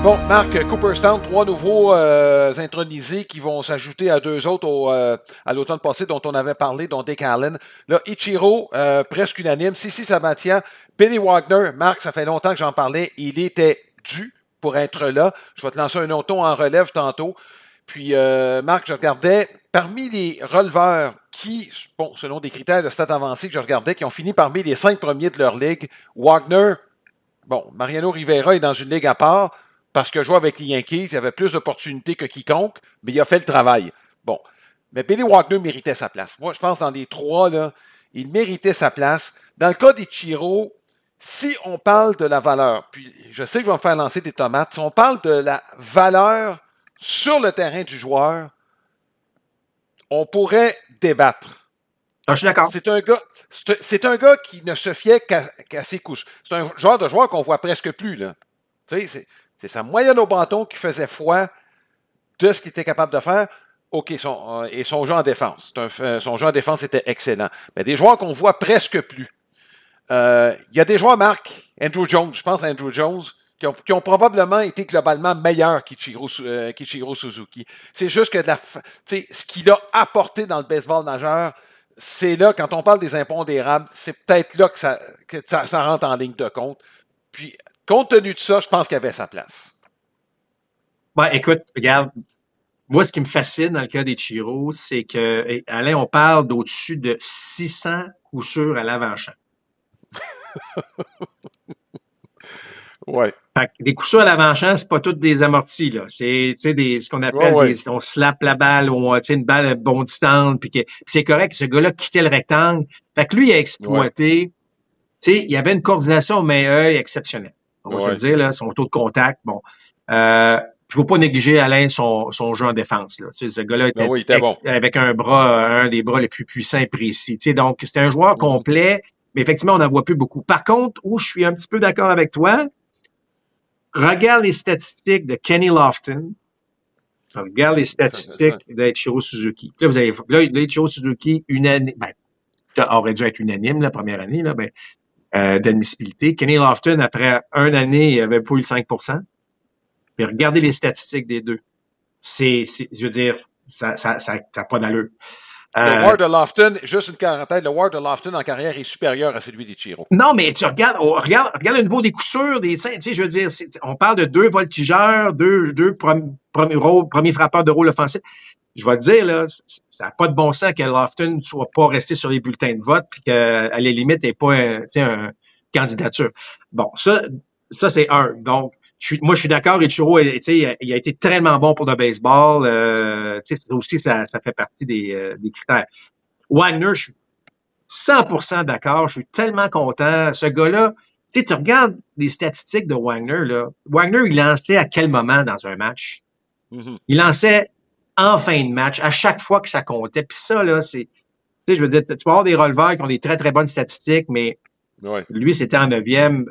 Bon, Marc, Cooperstown, 3 nouveaux intronisés qui vont s'ajouter à 2 autres à l'automne passé dont on avait parlé, dont Dick Allen. Là, Ichiro, presque unanime. Sissi Sabathia, Billy Wagner. Marc, ça fait longtemps que j'en parlais. Il était dû pour être là. Je vais te lancer un auton en relève tantôt. Puis, Marc, je regardais, parmi les releveurs qui, bon, selon des critères de stats avancés que je regardais, qui ont fini parmi les 5 premiers de leur ligue, Wagner, bon, Mariano Rivera est dans une ligue à part, parce que jouer avec les Yankees, il avait plus d'opportunités que quiconque, mais il a fait le travail. Bon. Mais Billy Wagner méritait sa place. Moi, je pense dans les 3, là, il méritait sa place. Dans le cas d'Ichiro, si on parle de la valeur, puis je sais que je vais me faire lancer des tomates, si on parle de la valeur sur le terrain du joueur, on pourrait débattre. Ah, je suis d'accord. C'est un gars qui ne se fiait qu'à ses couches. C'est un genre de joueur qu'on voit presque plus, là. Tu sais, c'est sa moyenne au bâton qui faisait foi de ce qu'il était capable de faire. OK, et son jeu en défense. Son jeu en défense était excellent. Mais des joueurs qu'on voit presque plus. Il y a des joueurs, Marc, Andrew Jones, je pense à Andrew Jones, qui ont probablement été globalement meilleurs qu'Ichiro Suzuki. C'est juste que ce qu'il a apporté dans le baseball majeur, c'est là, quand on parle des impondérables, c'est peut-être là que ça rentre en ligne de compte. Puis, compte tenu de ça, je pense qu'il avait sa place. Ouais, écoute, regarde, moi, ce qui me fascine dans le cas d'Ichiro, c'est que, Alain, on parle d'au-dessus de 600 coups sûrs à l'avant-champ. Ouais. Fait que des coups sûrs à l'avant-champ, c'est pas toutes des amortis, là. C'est, tu sais, ce qu'on appelle on slap la balle, ou une balle bondissante, puis c'est correct que ce gars-là quittait le rectangle. Fait que lui, il a exploité, tu sais, il y avait une coordination main-œil exceptionnelle. On va le dire, là, son taux de contact, bon. Il ne faut pas négliger, Alain, son jeu en défense. Là. Tu sais, ce gars-là était bon. avec un des bras les plus puissants et précis. Tu sais, donc, c'était un joueur complet, mais effectivement, on n'en voit plus beaucoup. Par contre, où je suis un petit peu d'accord avec toi, regarde les statistiques de Kenny Lofton. Regarde les statistiques d'Ichiro Suzuki. Là, vous avez Ichiro Suzuki, aurait dû être unanime la première année là, d'admissibilité. Kenny Lofton, après une année, il n'avait pas eu le 5%. Mais regardez les statistiques des deux. Je veux dire, ça n'a pas d'allure. Le WAR de Lofton, juste une parenthèse, le WAR de Lofton en carrière est supérieur à celui d'Ichiro. Non, mais tu regarde le niveau des coups sûrs, tu sais, je veux dire, on parle de 2 voltigeurs, deux premiers frappeurs de rôle offensif. Je vais te dire, là, ça n'a pas de bon sens que Lofton ne soit pas resté sur les bulletins de vote puis qu'à la limite, il n'ait pas une candidature. Bon, ça c'est un. Donc, moi, je suis d'accord, Ichiro, il a été tellement bon pour le baseball. Aussi, ça fait partie des critères. Wagner, je suis 100% d'accord. Je suis tellement content. Ce gars-là, tu regardes les statistiques de Wagner, là. Wagner, il lançait à quel moment dans un match? Mm-hmm. Il lançait en fin de match, à chaque fois que ça comptait. Puis ça, là, je veux dire, tu peux avoir des releveurs qui ont des très, très bonnes statistiques, mais lui, c'était en 9e.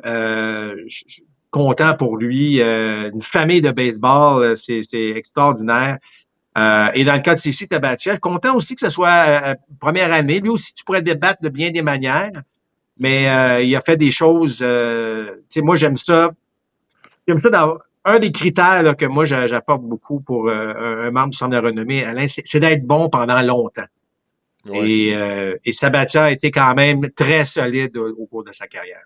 Content pour lui. Une famille de baseball, c'est extraordinaire. Et dans le cas de Sissi Sabathia, content aussi que ce soit première année. Lui aussi, tu pourrais débattre de bien des manières, mais il a fait des choses. Tu sais, moi, j'aime ça. J'aime ça dans un des critères là, que moi, j'apporte beaucoup pour un membre du centre de renommée, Alain, c'est d'être bon pendant longtemps. Et Sabathia a été quand même très solide au cours de sa carrière.